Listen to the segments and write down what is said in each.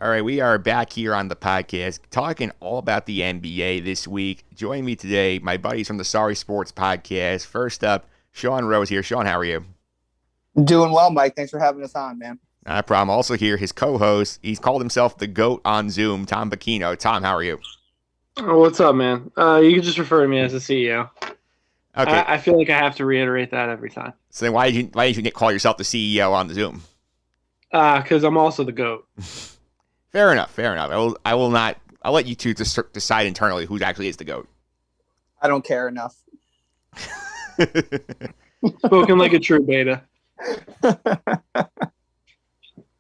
All right, we are back here on the podcast talking all about the NBA this week. Joining me today, my buddies from the Sorry Sports podcast. First up, Sean Rose here. Sean, how are you? Doing well, Mike. Thanks for having us on, man. Not a problem. Also here, his co-host. He's called himself the GOAT on Zoom, Tom Bocchino. Tom, how are you? Oh, what's up, man? You can just refer to me as the CEO. Okay. I feel like I have to reiterate that every time. So then why did you call yourself the CEO on the Zoom? Because I'm also the GOAT. Fair enough. I'll let you two decide internally who actually is the GOAT. I don't care enough. Spoken like a true beta.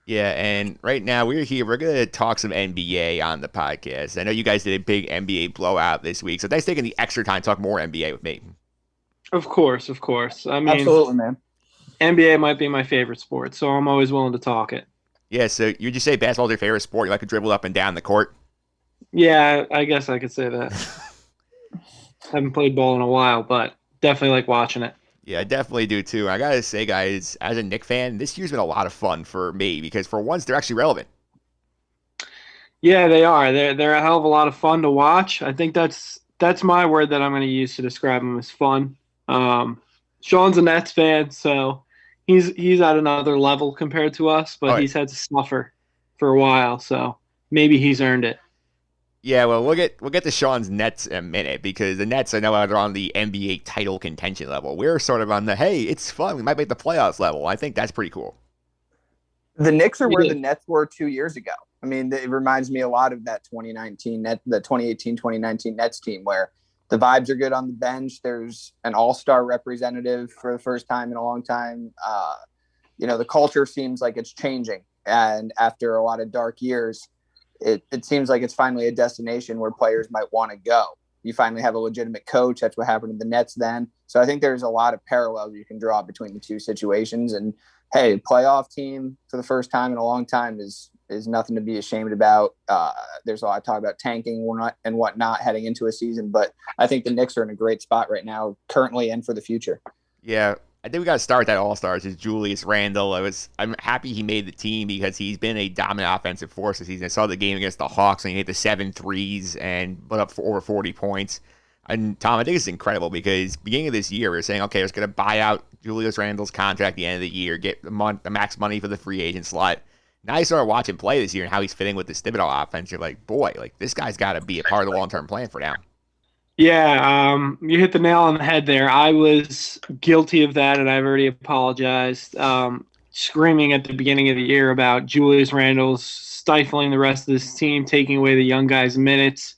Yeah, and right now we're here. We're going to talk some NBA on the podcast. I know you guys did a big NBA blowout this week, so thanks for taking the extra time to talk more NBA with me. Of course. I mean, Absolutely, man. NBA might be my favorite sport, so I'm always willing to talk it. Yeah, so you just say basketball's your favorite sport. You like to dribble up and down the court? Yeah, I guess I could say that. Haven't played ball in a while, but definitely like watching it. Yeah, I definitely do too. I gotta say, guys, as a Knicks fan, this year's been a lot of fun for me because for once they're actually relevant. Yeah, they are. They're a hell of a lot of fun to watch. I think that's my word that I'm going to use to describe them as fun. Sean's a Nets fan, so he's at another level compared to us, but he's had to suffer for a while, so maybe he's earned it. Yeah, well, we'll get to Sean's Nets in a minute because the Nets, I know, are on the NBA title contention level. We're sort of on the, hey, it's fun, we might make the playoffs level. I think that's pretty cool. The Knicks are where the Nets were 2 years ago. I mean, it reminds me a lot of that 2018-2019 Nets team where the vibes are good on the bench. There's an all-star representative for the first time in a long time. The culture seems like it's changing. And after a lot of dark years, it seems like it's finally a destination where players might want to go. You finally have a legitimate coach. That's what happened to the Nets then. So I think there's a lot of parallels you can draw between the two situations. And, hey, playoff team for the first time in a long time is nothing to be ashamed about. There's a lot of talk about tanking and whatnot heading into a season, but I think the Knicks are in a great spot right now, currently and for the future. Yeah, I think we got to start that All-Stars is Julius Randle. I'm happy he made the team because he's been a dominant offensive force this season. I saw the game against the Hawks and he hit the 7 threes and put up for over 40 points. And Tom, I think it's incredible because beginning of this year, we were saying, okay, we're going to buy out Julius Randle's contract at the end of the year, get the max money for the free agent slot. Now you start watching play this year and how he's fitting with the Thibodeau offense. You're like, boy, this guy's got to be a part of the long-term plan for now. Yeah, you hit the nail on the head there. I was guilty of that, and I've already apologized. Screaming at the beginning of the year about Julius Randle's stifling the rest of this team, taking away the young guys' minutes.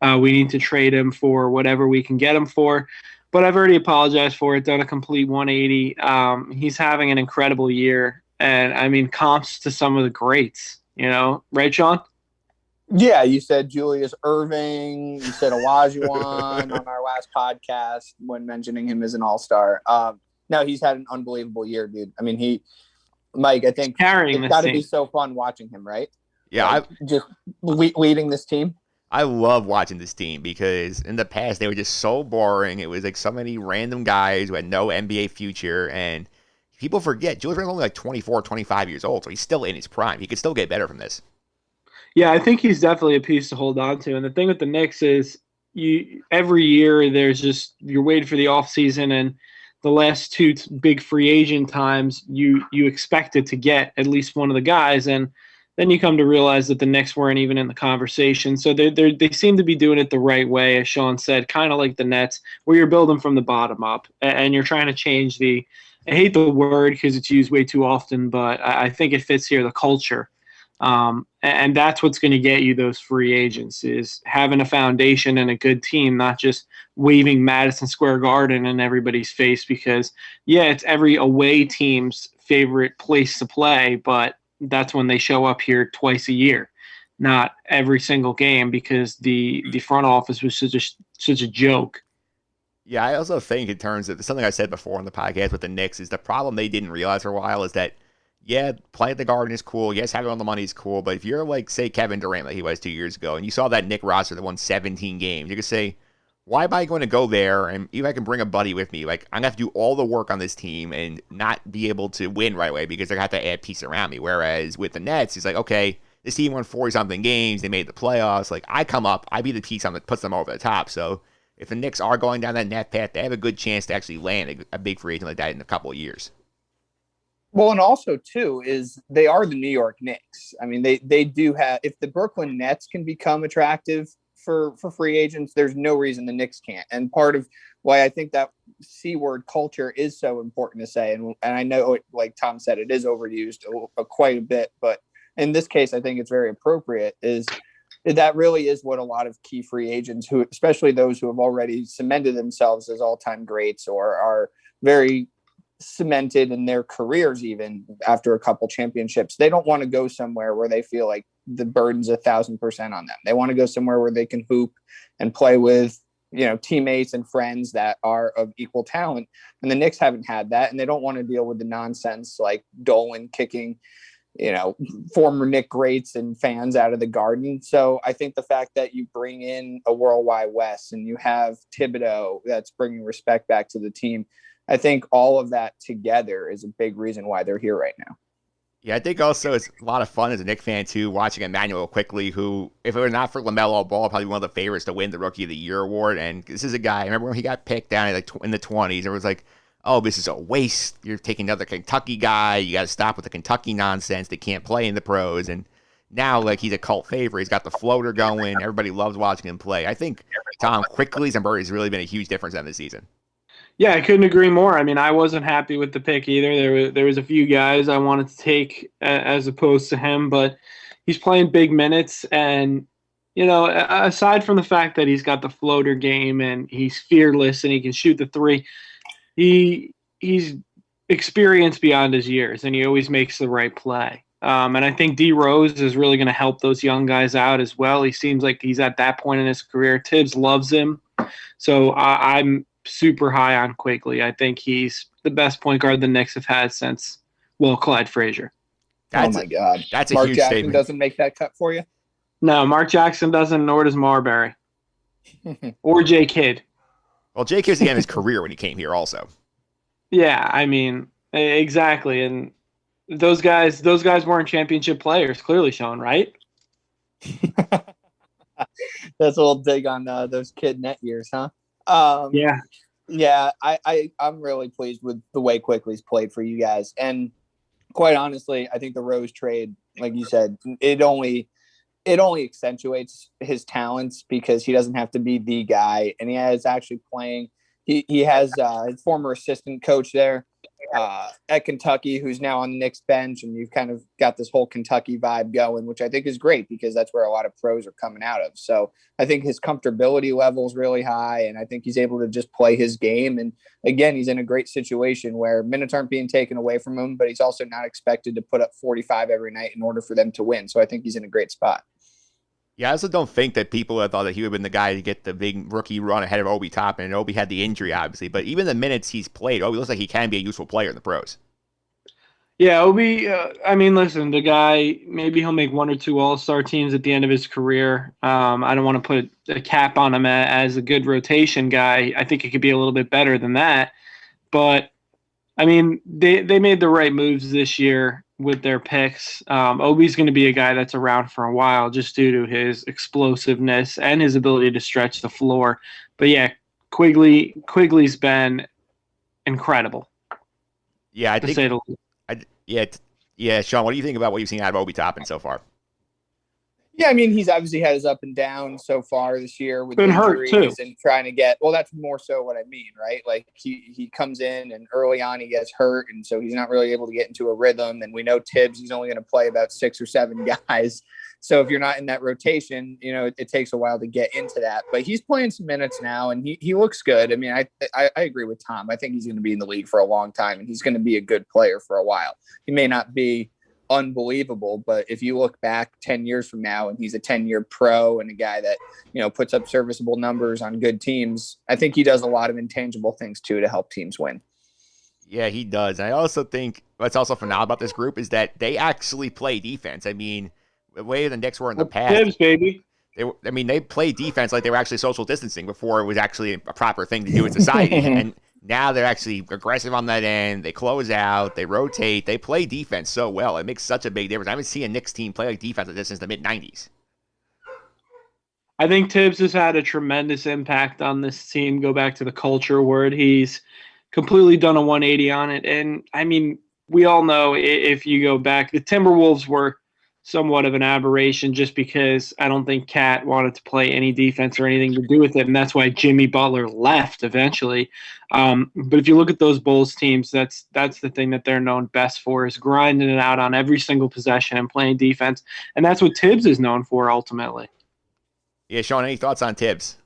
We need to trade him for whatever we can get him for. But I've already apologized for it, done a complete 180. He's having an incredible year. And, I mean, comps to some of the greats, right, Sean? Yeah, you said Julius Irving. You said Olajuwon on our last podcast when mentioning him as an all-star. No, he's had an unbelievable year, dude. I mean, Mike, I think it's got to be so fun watching him, right? Yeah. Just leading this team. I love watching this team because in the past they were just so boring. It was like so many random guys who had no NBA future, and people forget Julius Randle's only like 24, 25 years old, so he's still in his prime. He could still get better from this. Yeah, I think he's definitely a piece to hold on to. And the thing with the Knicks is every year you're waiting for the offseason, and the last two big free agent times you expected to get at least one of the guys, and then you come to realize that the Knicks weren't even in the conversation. So they seem to be doing it the right way, as Sean said, kind of like the Nets, where you're building from the bottom up, and you're trying to change I hate the word because it's used way too often, but I think it fits here, the culture. And that's what's going to get you those free agents is having a foundation and a good team, not just waving Madison Square Garden in everybody's face because, yeah, it's every away team's favorite place to play, but that's when they show up here twice a year, not every single game because the front office was such a joke. Yeah, I also think in terms of something I said before on the podcast with the Knicks is the problem they didn't realize for a while is that, yeah, playing at the Garden is cool. Yes, having all the money is cool. But if you're like, say, Kevin Durant, like he was 2 years ago, and you saw that Knicks roster that won 17 games, you could say, why am I going to go there? And even if I can bring a buddy with me, like I'm going to have to do all the work on this team and not be able to win right away because I have to add pieces around me. Whereas with the Nets, it's like, okay, this team won 40-something games. They made the playoffs. Like, I come up, I be the piece that puts them over the top. So if the Knicks are going down that net path, they have a good chance to actually land a big free agent like that in a couple of years. Well, and also too is they are the New York Knicks. I mean, they do have. If the Brooklyn Nets can become attractive for free agents, there's no reason the Knicks can't. And part of why I think that C word culture is so important to say, and I know, like Tom said, it is overused quite a bit, but in this case, I think it's very appropriate. Is that really is what a lot of key free agents, who, especially those who have already cemented themselves as all-time greats or are very cemented in their careers, even after a couple championships, they don't want to go somewhere where they feel like the burden's 1,000% on them. They want to go somewhere where they can hoop and play with, teammates and friends that are of equal talent. And the Knicks haven't had that, and they don't want to deal with the nonsense like Dolan kicking, former Knick greats and fans out of the Garden. So I think the fact that you bring in a worldwide West and you have Thibodeau that's bringing respect back to the team, I think all of that together is a big reason why they're here right now. Yeah, I think also it's a lot of fun as a Knicks fan, too, watching Emmanuel Quickly, who, if it were not for LaMelo Ball, probably one of the favorites to win the Rookie of the Year award. And this is a guy, I remember when he got picked down in the 20s, it was like, oh, this is a waste. You're taking another Kentucky guy. You got to stop with the Kentucky nonsense. They can't play in the pros. And now, like, he's a cult favorite. He's got the floater going. Everybody loves watching him play. I think Tom Quickly's and Birdie's really been a huge difference on this season. Yeah, I couldn't agree more. I mean, I wasn't happy with the pick either. There was a few guys I wanted to take as opposed to him, but he's playing big minutes. And, aside from the fact that he's got the floater game and he's fearless and he can shoot the three, he's experienced beyond his years, and he always makes the right play. And I think D Rose is really going to help those young guys out as well. He seems like he's at that point in his career. Tibbs loves him. So I'm super high on Quickly. I think he's the best point guard the Knicks have had since, Clyde Frazier. Oh my God. That's a Mark huge Jackson statement. Doesn't make that cut for you? No, Mark Jackson doesn't, nor does Marbury. Or Jay Kidd. Well, Jay Kidd's the end of his career when he came here also. Yeah, I mean, exactly. And those guys weren't championship players, clearly shown, right? That's a little dig on those Kidd net years, huh? Yeah, I'm really pleased with the way Quickly's played for you guys. And quite honestly, I think the Rose trade, like you said, it only accentuates his talents because he doesn't have to be the guy, and he is actually playing. He has his former assistant coach there at Kentucky, who's now on the Knicks bench, and you've kind of got this whole Kentucky vibe going, which I think is great because that's where a lot of pros are coming out of. So I think his comfortability level is really high, and I think he's able to just play his game. And again, he's in a great situation where minutes aren't being taken away from him, but he's also not expected to put up 45 every night in order for them to win. So I think he's in a great spot. Yeah, I also don't think that people had thought that he would have been the guy to get the big rookie run ahead of Obi Toppin. And Obi had the injury, obviously. But even the minutes he's played, Obi looks like he can be a useful player in the pros. Yeah, Obi, listen, the guy, maybe he'll make one or two all-star teams at the end of his career. I don't want to put a cap on him as a good rotation guy. I think it could be a little bit better than that. But, I mean, they made the right moves this year with their picks. Obi's going to be a guy that's around for a while just due to his explosiveness and his ability to stretch the floor. But yeah, Quigley's been incredible. Yeah, I to think. say the least. Yeah, Sean. What do you think about what you've seen out of Obi Toppin so far? Yeah, I mean, he's obviously had his up and down so far this year with been hurt injuries too. and trying to get. Well, that's more so what I mean, right? Like he comes in and early on he gets hurt, and so he's not really able to get into a rhythm. And we know Tibbs, he's only going to play about 6 or 7 guys. So if you're not in that rotation, it takes a while to get into that. But he's playing some minutes now, and he looks good. I mean, I agree with Tom. I think he's going to be in the league for a long time, and he's going to be a good player for a while. He may not be unbelievable, but if you look back 10 years from now and he's a 10-year pro and a guy that puts up serviceable numbers on good teams, I think he does a lot of intangible things too to help teams win. Yeah, he does. And I also think what's also phenomenal about this group is that they actually play defense. I mean, the way the Knicks were in the past, Tibbs, baby. They play defense like they were actually social distancing before it was actually a proper thing to do in society. And now they're actually aggressive on that end. They close out. They rotate. They play defense so well. It makes such a big difference. I haven't seen a Knicks team play like defense like this since the mid-'90s. I think Tibbs has had a tremendous impact on this team. Go back to the culture word. He's completely done a 180 on it. And, I mean, we all know if you go back, the Timberwolves were somewhat of an aberration just because I don't think Cat wanted to play any defense or anything to do with it, and that's why Jimmy Butler left eventually. But if you look at those Bulls teams, that's the thing that they're known best for, is grinding it out on every single possession and playing defense, and that's what Tibbs is known for ultimately. Yeah, Sean, any thoughts on Tibbs?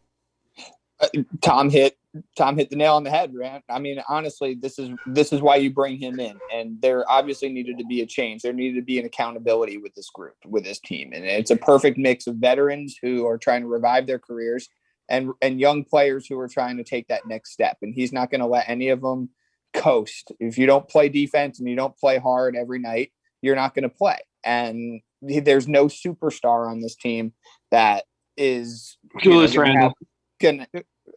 Tom hit the nail on the head, man. I mean, honestly, this is why you bring him in. And there obviously needed to be a change. There needed to be an accountability with this group, with this team. And it's a perfect mix of veterans who are trying to revive their careers and young players who are trying to take that next step. And he's not going to let any of them coast. If you don't play defense and you don't play hard every night, you're not going to play. And there's no superstar on this team that is Julius Randle.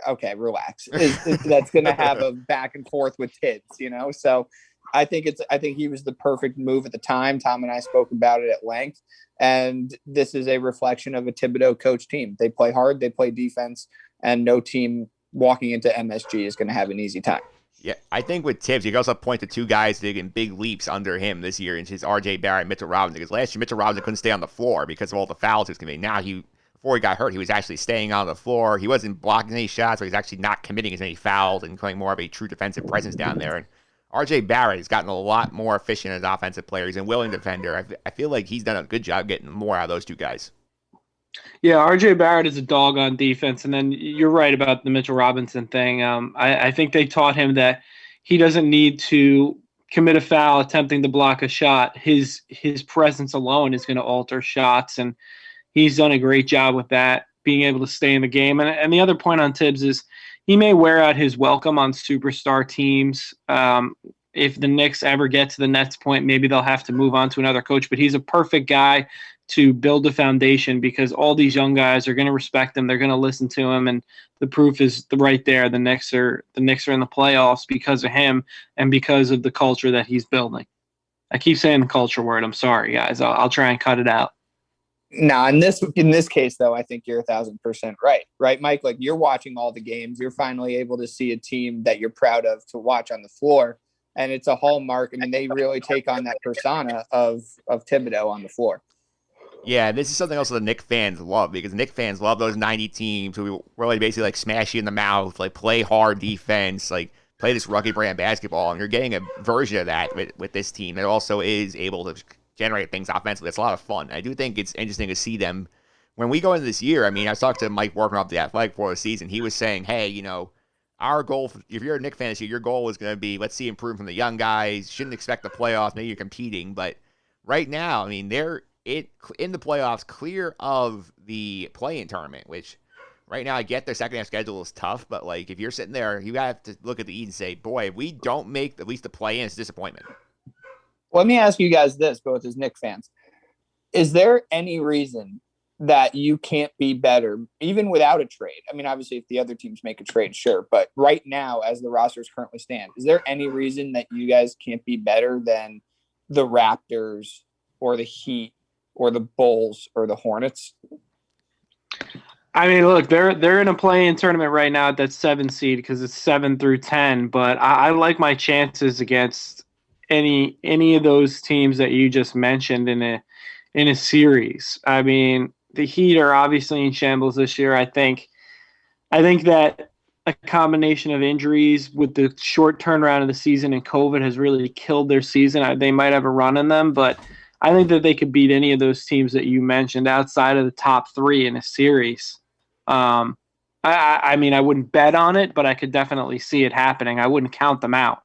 Okay, relax. That's going to have a back and forth with Tibbs, So I think he was the perfect move at the time. Tom and I spoke about it at length, and this is a reflection of a Thibodeau coach team. They play hard, they play defense, and no team walking into MSG is going to have an easy time. Yeah, I think with Tibbs, you can also point to two guys taking big leaps under him this year, and it's R.J. Barrett and Mitchell Robinson. Because last year, Mitchell Robinson couldn't stay on the floor because of all the fouls he was committing. Now before he got hurt, he was actually staying on the floor. He wasn't blocking any shots, but he's actually not committing as many fouls and becoming more of a true defensive presence down there. And R.J. Barrett has gotten a lot more efficient as an offensive player. He's a willing defender. I feel like he's done a good job getting more out of those two guys. Yeah, R.J. Barrett is a dog on defense. And then you're right about the Mitchell Robinson thing. I think they taught him that he doesn't need to commit a foul attempting to block a shot. His presence alone is going to alter shots, and he's done a great job with that, being able to stay in the game. And the other point on Tibbs is he may wear out his welcome on superstar teams. If the Knicks ever get to the Nets point, maybe they'll have to move on to another coach. But he's a perfect guy to build a foundation because all these young guys are going to respect him. They're going to listen to him. And the proof is right there. The Knicks are in the playoffs because of him and because of the culture that he's building. I keep saying the culture word. I'm sorry, guys. I'll try and cut it out. No, in this case, though, I think you're 1,000% right, Mike? Like, you're watching all the games. You're finally able to see a team that you're proud of to watch on the floor. And it's a hallmark. I mean, they really take on that persona of Thibodeau on the floor. Yeah, this is something else that the Knicks fans love, because Knicks fans love those 90 teams who really basically like smash you in the mouth, like play hard defense, like play this rugged brand basketball. And you're getting a version of that with this team that also is able to generate things offensively. It's a lot of fun. I do think it's interesting to see them. When we go into this year, I mean, I was talking to Mike Workman off the Athletic before the season. He was saying, hey, our goal, if you're a Knicks fan this year, your goal is going to be, let's see improvement from the young guys. Shouldn't expect the playoffs. Maybe you're competing. But right now, I mean, they're in the playoffs, clear of the play-in tournament, which right now I get their second half schedule is tough, but like if you're sitting there, you have to look at the East and say, boy, if we don't make at least the play-in, it's a disappointment. Let me ask you guys this, both as Knicks fans. Is there any reason that you can't be better, even without a trade? I mean, obviously, if the other teams make a trade, sure. But right now, as the rosters currently stand, is there any reason that you guys can't be better than the Raptors or the Heat or the Bulls or the Hornets? I mean, look, they're in a play-in tournament right now at that 7 seed because it's 7 through 10. But I like my chances against any of those teams that you just mentioned in a series. I mean, the Heat are obviously in shambles this year. I think that a combination of injuries with the short turnaround of the season and COVID has really killed their season. They might have a run in them, but I think that they could beat any of those teams that you mentioned outside of the top 3 in a series. I mean, I wouldn't bet on it, but I could definitely see it happening. I wouldn't count them out.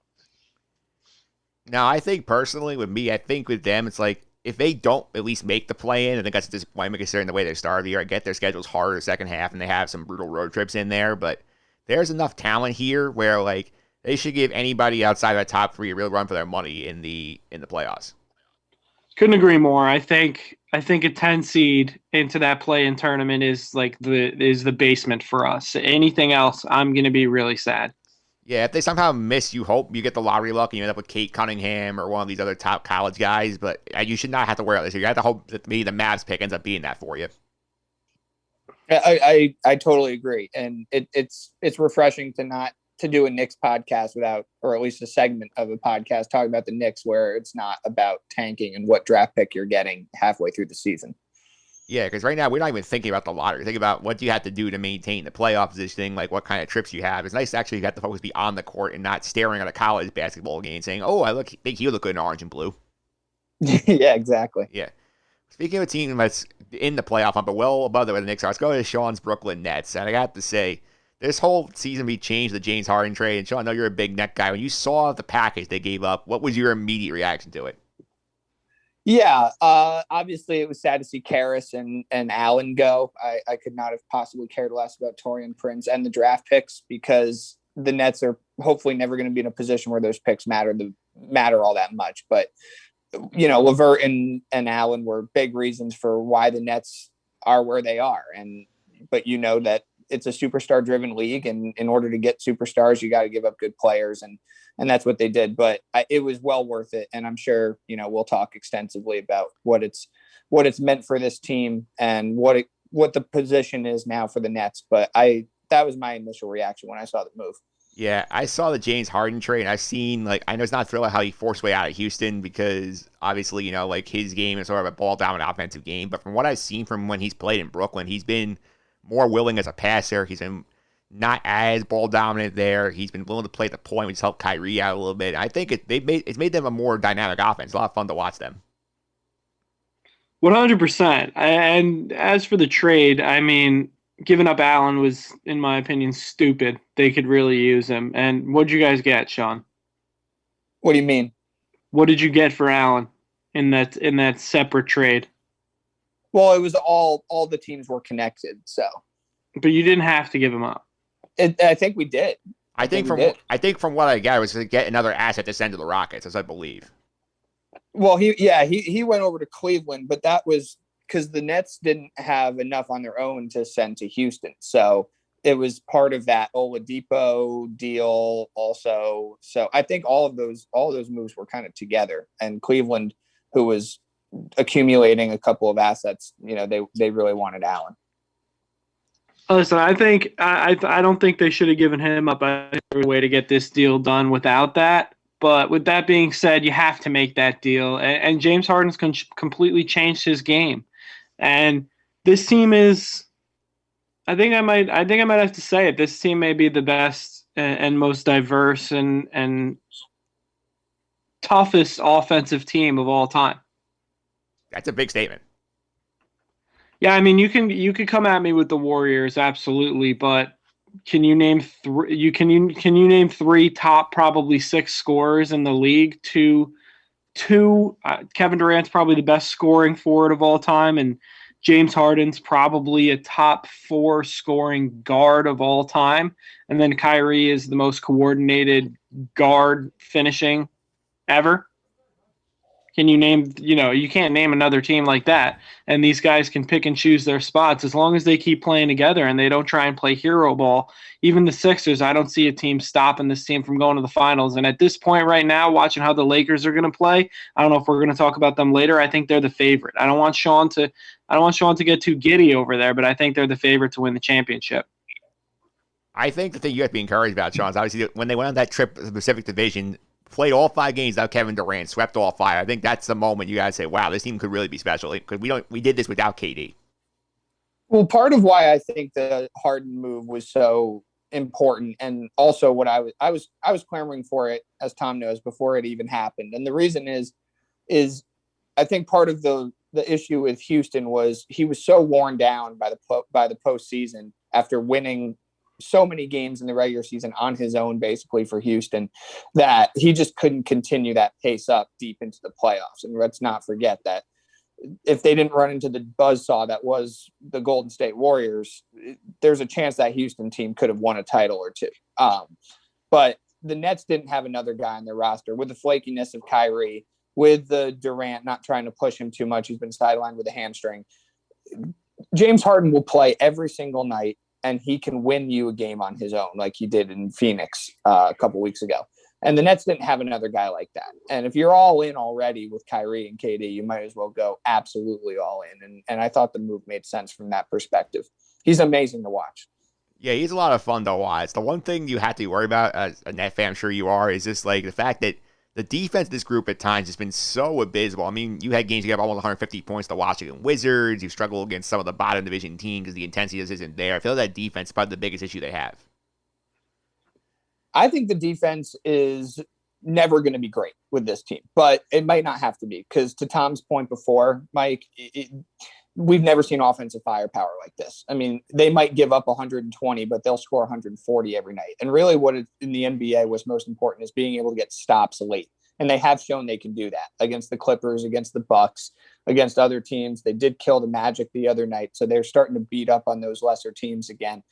Now, I think personally with me, I think with them, it's like if they don't at least make the play-in, I think that's a disappointment considering the way they started the year. I get their schedule's harder the second half, and they have some brutal road trips in there, but there's enough talent here where like they should give anybody outside of the top 3 a real run for their money in the playoffs. Couldn't agree more. I think a 10 seed into that play-in tournament is like the basement for us. Anything else, I'm going to be really sad. Yeah, if they somehow miss, you hope you get the lottery luck and you end up with Kate Cunningham or one of these other top college guys. But you should not have to worry about this. You have to hope that maybe the Mavs pick ends up being that for you. I totally agree, and it's refreshing to do a Knicks podcast without, or at least a segment of a podcast talking about the Knicks where it's not about tanking and what draft pick you're getting halfway through the season. Yeah, because right now we're not even thinking about the lottery. Think about what do you have to do to maintain the playoff positioning, like what kind of trips you have. It's nice to actually have the focus be on the court and not staring at a college basketball game saying, "Oh, think he look good in orange and blue." Yeah, exactly. Yeah. Speaking of a team that's in the playoff hunt, but well above the Knicks are, let's go to Sean's Brooklyn Nets. And I got to say, this whole season we changed the James Harden trade. And Sean, I know you're a big net guy. When you saw the package they gave up, what was your immediate reaction to it? Yeah, obviously it was sad to see Karras and Allen go. I could not have possibly cared less about Taurean Prince and the draft picks because the Nets are hopefully never going to be in a position where those picks matter all that much. But LeVert and Allen were big reasons for why the Nets are where they are. But that it's a superstar driven league, and in order to get superstars, you got to give up good players, and that's what they did. But it was well worth it. And I'm sure, we'll talk extensively about what it's meant for this team and what the position is now for the Nets. But that was my initial reaction when I saw the move. Yeah, I saw the James Harden trade, and I've seen, I know it's not thrilled how he forced his way out of Houston because, obviously, his game is sort of a ball-dominant offensive game. But from what I've seen from when he's played in Brooklyn, he's been more willing as a passer. He's been not as ball-dominant there. He's been willing to play at the point, which helped Kyrie out a little bit. I think it's made them a more dynamic offense. A lot of fun to watch them. 100%. And as for the trade, I mean, giving up Allen was, in my opinion, stupid. They could really use him. And what did you guys get, Sean? What do you mean? What did you get for Allen in that separate trade? Well, it was all the teams were connected, so. But you didn't have to give him up. I think we did. I think from what I got, it was to get another asset to send to the Rockets, as I believe. Well, he went over to Cleveland, but that was because the Nets didn't have enough on their own to send to Houston. So it was part of that Oladipo deal also. So I think all those moves were kind of together, and Cleveland, who was accumulating a couple of assets, they really wanted Allen. Listen, I think I don't think they should have given him up a way to get this deal done without that. But with that being said, you have to make that deal. And James Harden's completely changed his game. And this team is, I think I might have to say it. This team may be the best and most diverse and toughest offensive team of all time. That's a big statement. Yeah, I mean, you could come at me with the Warriors, absolutely, but can you name three? Can you name three top probably 6 scorers in the league? Two. Kevin Durant's probably the best scoring forward of all time, and James Harden's probably a top 4 scoring guard of all time, and then Kyrie is the most coordinated guard finishing ever. Can you name, you can't name another team like that. And these guys can pick and choose their spots as long as they keep playing together and they don't try and play hero ball. Even the Sixers, I don't see a team stopping this team from going to the finals. And at this point right now, watching how the Lakers are going to play, I don't know if we're going to talk about them later. I think they're the favorite. I don't want Sean to get too giddy over there, but I think they're the favorite to win the championship. I think the thing you have to be encouraged about, Sean, is obviously when they went on that trip to the Pacific Division, played all 5 games without Kevin Durant, swept all 5. I think that's the moment you guys say, "Wow, this team could really be special," because we did this without KD. Well, part of why I think the Harden move was so important, and also what I was clamoring for it, as Tom knows, before it even happened. And the reason is I think part of the issue with Houston was he was so worn down by the postseason after winning so many games in the regular season on his own, basically for Houston, that he just couldn't continue that pace up deep into the playoffs. And let's not forget that if they didn't run into the buzzsaw that was the Golden State Warriors, there's a chance that Houston team could have won a title or two. But the Nets didn't have another guy on their roster with the flakiness of Kyrie, with the Durant not trying to push him too much. He's been sidelined with a hamstring. James Harden will play every single night and he can win you a game on his own, like he did in Phoenix a couple weeks ago. And the Nets didn't have another guy like that. And if you're all in already with Kyrie and KD, you might as well go absolutely all in. And I thought the move made sense from that perspective. He's amazing to watch. Yeah, he's a lot of fun to watch. The one thing you have to worry about as a Net fan, I'm sure you are, is just like the fact that the defense of this group at times has been so abysmal. I mean, you had games you have almost 150 points to Washington Wizards. You struggle against some of the bottom division teams because the intensity just isn't there. I feel that defense is probably the biggest issue they have. I think the defense is never going to be great with this team, but it might not have to be, because to Tom's point before, Mike, we've never seen offensive firepower like this. I mean, they might give up 120, but they'll score 140 every night. And really what in the NBA was most important is being able to get stops late. And they have shown they can do that against the Clippers, against the Bucks, against other teams. They did kill the Magic the other night, so they're starting to beat up on those lesser teams again.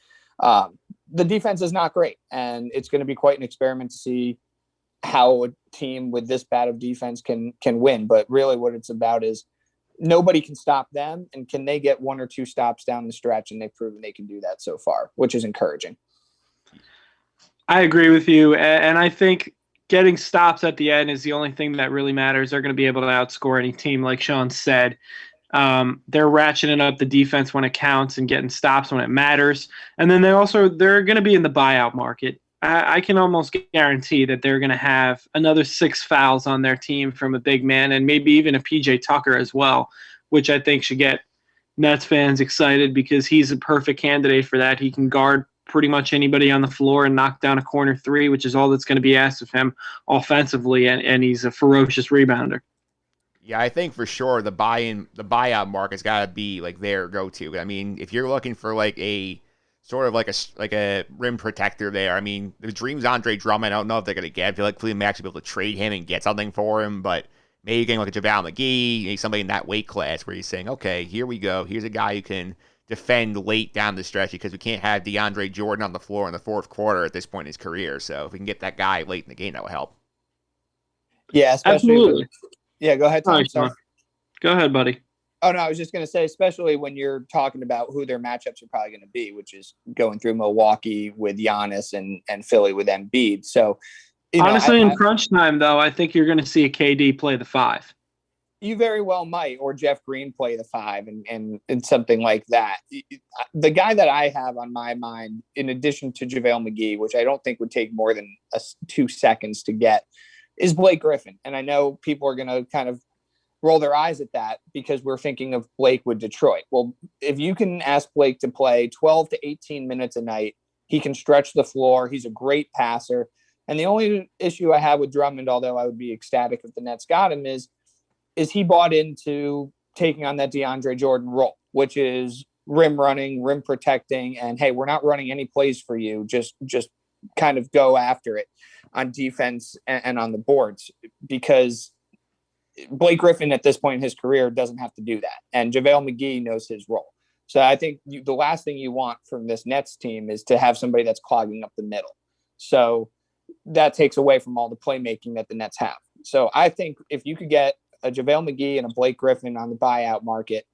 The defense is not great, and it's going to be quite an experiment to see how a team with this bad of defense can win. But really what it's about is nobody can stop them, and can they get one or two stops down the stretch? And they've proven they can do that so far, which is encouraging. I agree with you, and I think getting stops at the end is the only thing that really matters. They're going to be able to outscore any team, like Sean said. They're ratcheting up the defense when it counts and getting stops when it matters. And then they're going to be in the buyout market. I can almost guarantee that they're going to have another 6 fouls on their team from a big man, and maybe even a PJ Tucker as well, which I think should get Nets fans excited because he's a perfect candidate for that. He can guard pretty much anybody on the floor and knock down a corner three, which is all that's going to be asked of him offensively, and he's a ferocious rebounder. Yeah, I think for sure the buyout market's got to be like their go-to. I mean, if you're looking for like a sort of like a rim protector there, I mean, the dream's Andre Drummond. I don't know if they're going to get. I feel like Cleveland may actually be able to trade him and get something for him, but maybe getting like a JaVale McGee, maybe somebody in that weight class where he's saying, okay, here we go. Here's a guy who can defend late down the stretch, because we can't have DeAndre Jordan on the floor in the fourth quarter at this point in his career. So if we can get that guy late in the game, that will help. Yeah, Absolutely. Yeah, go ahead, Tom. Sorry. Go ahead, buddy. Oh, no, I was just going to say, especially when you're talking about who their matchups are probably going to be, which is going through Milwaukee with Giannis and Philly with Embiid. So, honestly, in crunch time, though, I think you're going to see a KD play the 5. You very well might, or Jeff Green play the 5 and something like that. The guy that I have on my mind, in addition to JaVale McGee, which I don't think would take more than 2 seconds to get, is Blake Griffin. And I know people are going to kind of roll their eyes at that because we're thinking of Blake with Detroit. Well, if you can ask Blake to play 12 to 18 minutes a night, he can stretch the floor. He's a great passer. And the only issue I have with Drummond, although I would be ecstatic if the Nets got him, is he bought into taking on that DeAndre Jordan role, which is rim running, rim protecting, and hey, we're not running any plays for you. Just kind of go after it on defense and on the boards, because Blake Griffin at this point in his career doesn't have to do that. And JaVale McGee knows his role. So I think the last thing you want from this Nets team is to have somebody that's clogging up the middle. So that takes away from all the playmaking that the Nets have. So I think if you could get a JaVale McGee and a Blake Griffin on the buyout market,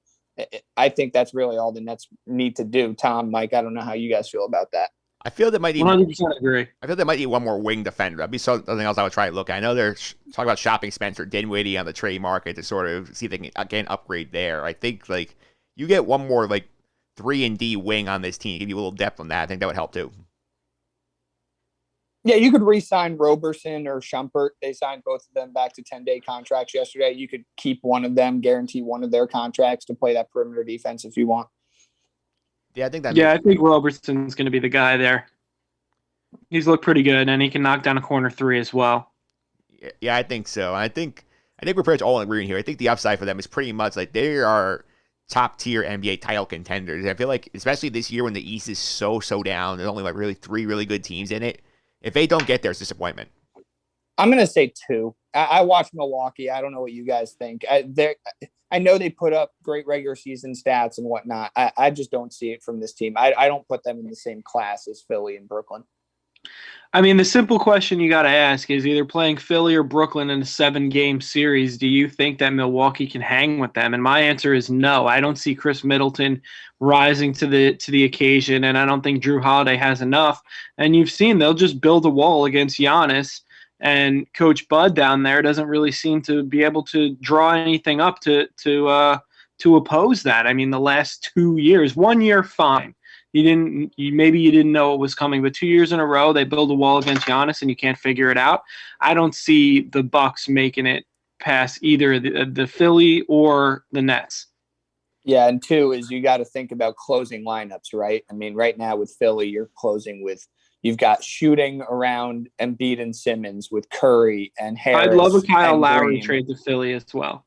I think that's really all the Nets need to do. Tom, Mike, I don't know how you guys feel about that. I feel that might need 100% agree. I feel there might need one more wing defender. That'd be something else I would try to look at. I know they're talking about shopping Spencer Dinwiddie on the trade market to sort of see if they can again upgrade there. I think like you get one more like 3-and-D wing on this team, give you a little depth on that. I think that would help too. Yeah, you could re-sign Roberson or Shumpert. They signed both of them back to 10-day contracts yesterday. You could keep one of them, guarantee one of their contracts to play that perimeter defense if you want. Yeah, I think that. Yeah, I think Roberson's going to be the guy there. He's looked pretty good, and he can knock down a corner 3 as well. Yeah, I think so. I think we're pretty much all agreeing here. I think the upside for them is pretty much like they are top tier NBA title contenders. I feel like, especially this year when the East is so down, there's only like really 3 really good teams in it. If they don't get there, it's disappointment. I'm going to say 2. I watched Milwaukee. I don't know what you guys think. I know they put up great regular season stats and whatnot. I just don't see it from this team. I don't put them in the same class as Philly and Brooklyn. I mean, the simple question you got to ask is either playing Philly or Brooklyn in a 7-game series, do you think that Milwaukee can hang with them? And my answer is no. I don't see Chris Middleton rising to the occasion, and I don't think Drew Holiday has enough. And you've seen they'll just build a wall against Giannis, and Coach Bud down there doesn't really seem to be able to draw anything up to oppose that. I mean, the last 2 years, 1 year, fine. Maybe you didn't know it was coming, but 2 years in a row they build a wall against Giannis and you can't figure it out. I don't see the Bucks making it past either the Philly or the Nets. Yeah, and two is you got to think about closing lineups, right? I mean, right now with Philly, you're closing with you've got shooting around Embiid and Simmons with Curry and Harris. I'd love a Kyle Lowry Green. trade to Philly as well.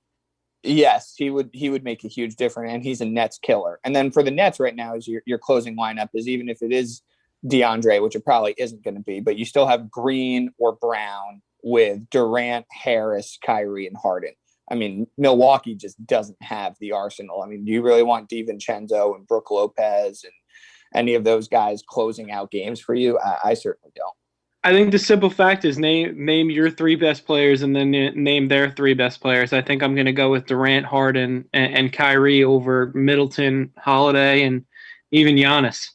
Yes, he would make a huge difference, and he's a Nets killer. And then for the Nets right now, is your closing lineup is even if it is DeAndre, which it probably isn't going to be, but you still have Green or Brown with Durant, Harris, Kyrie, and Harden. I mean, Milwaukee just doesn't have the arsenal. I mean, do you really want DiVincenzo and Brook Lopez and any of those guys closing out games for you? I certainly don't. I think the simple fact is name your 3 best players and then name their 3 best players. I think I'm going to go with Durant, Harden, and Kyrie over Middleton, Holiday, and even Giannis.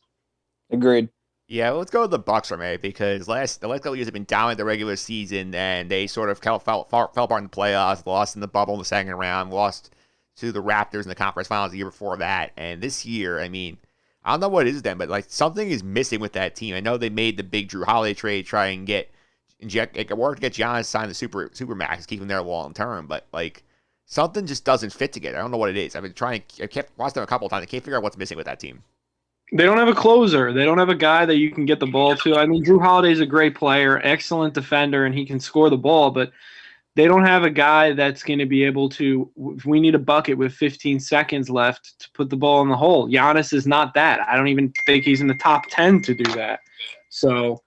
Agreed. Yeah, let's go to the Bucks for me because the last couple years have been down at the regular season and they sort of fell apart in the playoffs, lost in the bubble in the second round, lost to the Raptors in the conference finals the year before that. And this year, I mean, I don't know what it is then, but like something is missing with that team. I know they made the big Drew Holiday trade, try and get Giannis signed the super max, keep him there long term, but like something just doesn't fit together. I don't know what it is. I kept watching them a couple of times. I can't figure out what's missing with that team. They don't have a closer. They don't have a guy that you can get the ball to. I mean, Drew Holiday's a great player, excellent defender, and he can score the ball, but they don't have a guy that's going to be able to, if we need a bucket with 15 seconds left to put the ball in the hole. Giannis is not that. I don't even think he's in the top 10 to do that. So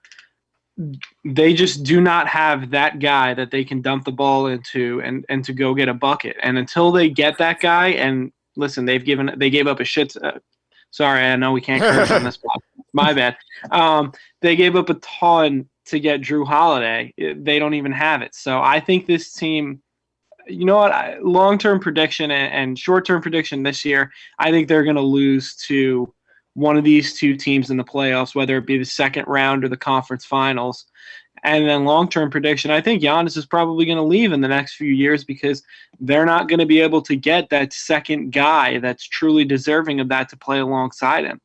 they just do not have that guy that they can dump the ball into and to go get a bucket. And until they get that guy, and listen, they gave up a shit. Sorry, I know we can't curse on this podcast. My bad. They gave up a ton to get Drew Holiday. They don't even have it. So I think this team, you know what, long-term prediction and short-term prediction this year, I think they're going to lose to one of these 2 teams in the playoffs, whether it be the second round or the conference finals. And then long-term prediction, I think Giannis is probably going to leave in the next few years because they're not going to be able to get that second guy that's truly deserving of that to play alongside him.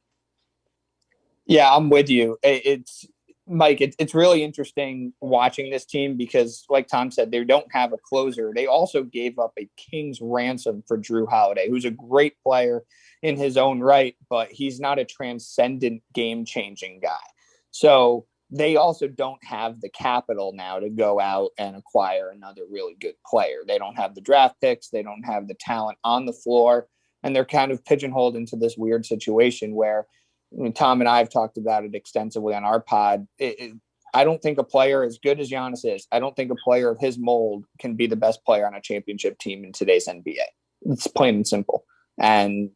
Yeah, I'm with you. It's Mike, it's really interesting watching this team because, like Tom said, they don't have a closer. They also gave up a king's ransom for Drew Holiday, who's a great player in his own right, but he's not a transcendent game-changing guy. So they also don't have the capital now to go out and acquire another really good player. They don't have the draft picks. They don't have the talent on the floor. And they're kind of pigeonholed into this weird situation where, I mean, Tom and I have talked about it extensively on our pod. I don't think a player as good as Giannis is, I don't think a player of his mold can be the best player on a championship team in today's NBA. It's plain and simple. And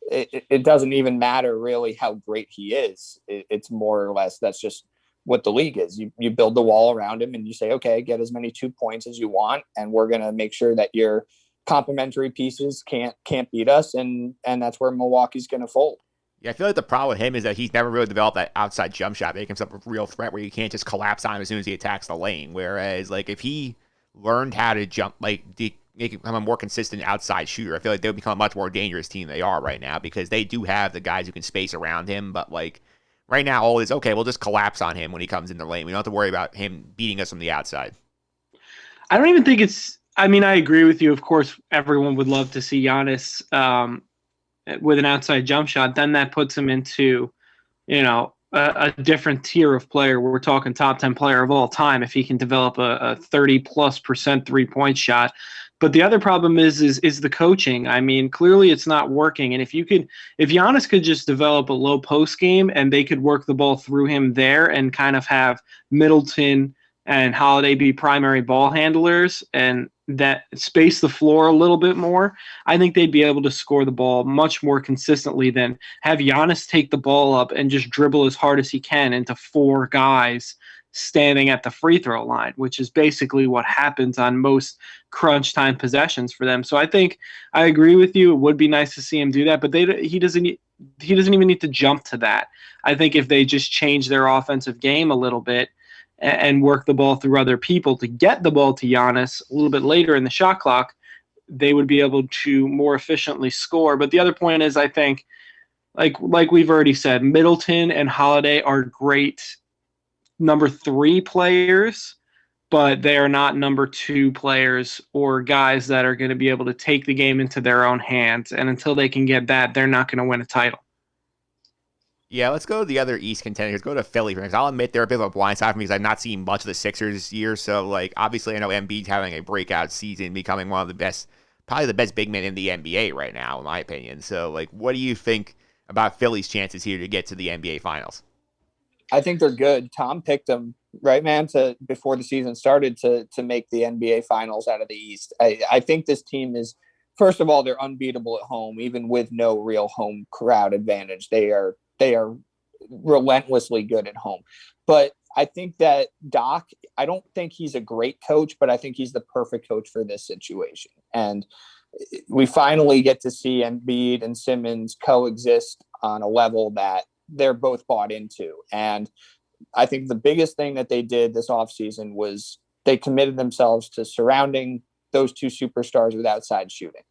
it doesn't even matter really how great he is. It's more or less that's just what the league is. You build the wall around him and you say, okay, get as many 2 points as you want, and we're going to make sure that your complementary pieces can't beat us, and that's where Milwaukee's going to fold. Yeah, I feel like the problem with him is that he's never really developed that outside jump shot, making himself a real threat where you can't just collapse on him as soon as he attacks the lane. Whereas, like, if he learned how to jump, like, make him a more consistent outside shooter, I feel like they would become a much more dangerous team than they are right now because they do have the guys who can space around him. But, like, right now, all is, okay, we'll just collapse on him when he comes in the lane. We don't have to worry about him beating us from the outside. I don't even think it's, I mean, I agree with you. Of course, everyone would love to see Giannis with an outside jump shot. Then that puts him into, a different tier of player. We're talking top 10 player of all time if he can develop a 30+% 3-point shot. But the other problem is the coaching. I mean, clearly it's not working. And if Giannis could just develop a low post game and they could work the ball through him there and kind of have Middleton and Holiday be primary ball handlers and that space the floor a little bit more, I think they'd be able to score the ball much more consistently than have Giannis take the ball up and just dribble as hard as he can into four guys standing at the free throw line, which is basically what happens on most crunch time possessions for them. So I think I agree with you. It would be nice to see him do that, but he doesn't even need to jump to that. I think if they just change their offensive game a little bit and work the ball through other people to get the ball to Giannis a little bit later in the shot clock, they would be able to more efficiently score. But the other point is, I think, like we've already said, Middleton and Holiday are great number 3 players, but they are not number 2 players or guys that are going to be able to take the game into their own hands. And until they can get that, they're not going to win a title. Yeah, let's go to the other East contenders. Go to Philly for next. I'll admit they're a bit of a blind side for me because I've not seen much of the Sixers this year. So, like, obviously I know Embiid's having a breakout season, becoming one of the best, probably the best big men in the NBA right now, in my opinion. So, like, what do you think about Philly's chances here to get to the NBA Finals? I think they're good. Tom picked them, right, man, to before the season started to make the NBA Finals out of the East. I think this team is, first of all, they're unbeatable at home, even with no real home crowd advantage. They are relentlessly good at home. But I think that Doc, I don't think he's a great coach, but I think he's the perfect coach for this situation. And we finally get to see Embiid and Simmons coexist on a level that they're both bought into. And I think the biggest thing that they did this offseason was they committed themselves to surrounding those two superstars with outside shooting.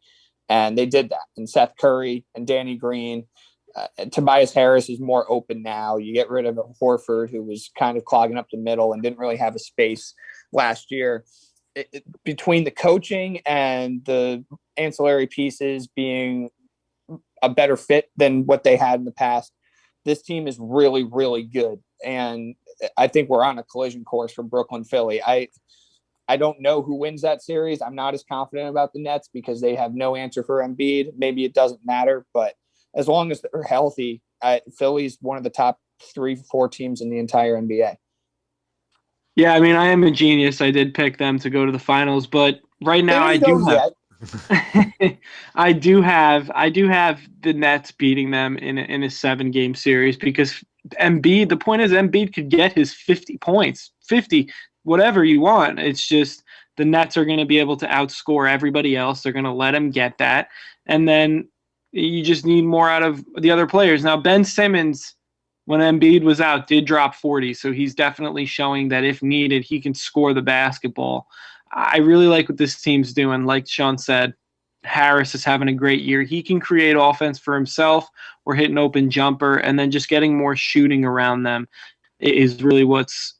And they did that. And Seth Curry and Danny Green, and Tobias Harris is more open now. You get rid of Horford, who was kind of clogging up the middle and didn't really have a space last year. Between the coaching and the ancillary pieces being a better fit than what they had in the past, this team is really, really good. And I think we're on a collision course for Brooklyn, Philly. I don't know who wins that series. I'm not as confident about the Nets because they have no answer for Embiid. Maybe it doesn't matter, but as long as they're healthy, Philly's one of the top 3-4 teams in the entire NBA. Yeah, I mean, I am a genius. I did pick them to go to the finals, but right now I do have I do have the Nets beating them in a 7-game series because Embiid, the point is Embiid could get his 50 points, 50, whatever you want. It's just the Nets are going to be able to outscore everybody else. They're going to let him get that. And then you just need more out of the other players. Now, Ben Simmons, when Embiid was out, did drop 40, so he's definitely showing that if needed, he can score the basketball. I really like what this team's doing. Like Sean said, Harris is having a great year. He can create offense for himself or hit an open jumper, and then just getting more shooting around them is really what's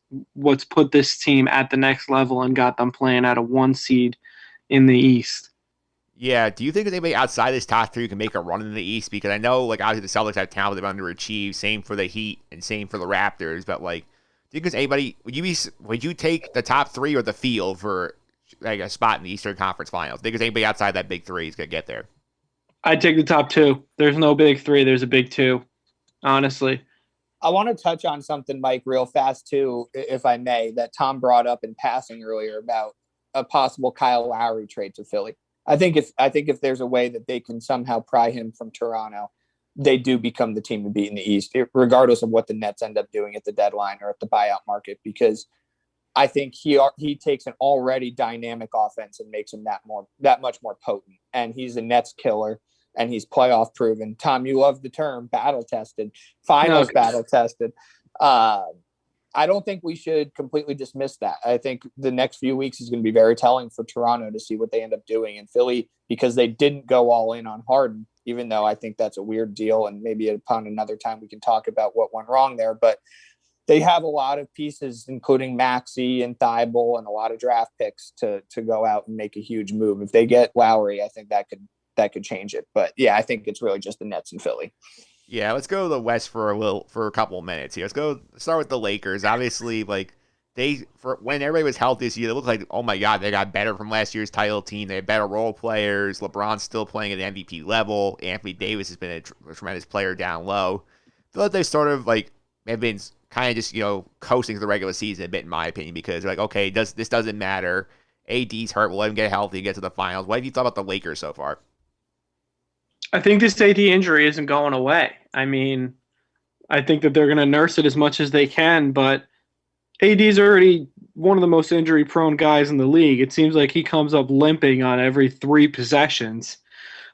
put this team at the next level and got them playing at a 1 seed in the East. Yeah, do you think that anybody outside this top 3 can make a run in the East? Because I know, like, obviously the Celtics have talent, they've underachieved. Same for the Heat and same for the Raptors. But, like, do you think there's anybody? Would you take the top 3 or the field for like a spot in the Eastern Conference Finals? Do you think there's anybody outside that big 3 is gonna get there? I'd take the top 2. There's no big 3. There's a big 2. Honestly. I want to touch on something, Mike, real fast too, if I may, that Tom brought up in passing earlier about a possible Kyle Lowry trade to Philly. I think if there's a way that they can somehow pry him from Toronto, they do become the team to beat in the East, regardless of what the Nets end up doing at the deadline or at the buyout market, because I think he takes an already dynamic offense and makes him that much more potent. And he's a Nets killer and he's playoff proven. Tom, you love the term battle tested, finals battle tested. I don't think we should completely dismiss that. I think the next few weeks is going to be very telling for Toronto to see what they end up doing. And Philly, because they didn't go all in on Harden, even though I think that's a weird deal. And maybe upon another time we can talk about what went wrong there. But they have a lot of pieces, including Maxey and Thibault and a lot of draft picks to go out and make a huge move. If they get Lowry, I think that could change it. But yeah, I think it's really just the Nets and Philly. Yeah, let's go to the West for a couple of minutes here. Let's start with the Lakers. Obviously, like when everybody was healthy this year, they looked like, oh my God, they got better from last year's title team. They had better role players. LeBron's still playing at the MVP level. Anthony Davis has been a tremendous player down low. I feel like they sort of like have been kind of just coasting through the regular season a bit, in my opinion, because they're like, okay, this doesn't matter. AD's hurt. We'll let him get healthy, get to the finals. What have you thought about the Lakers so far? I think this AD injury isn't going away. I mean, I think that they're going to nurse it as much as they can, but AD's already one of the most injury-prone guys in the league. It seems like he comes up limping on every 3 possessions.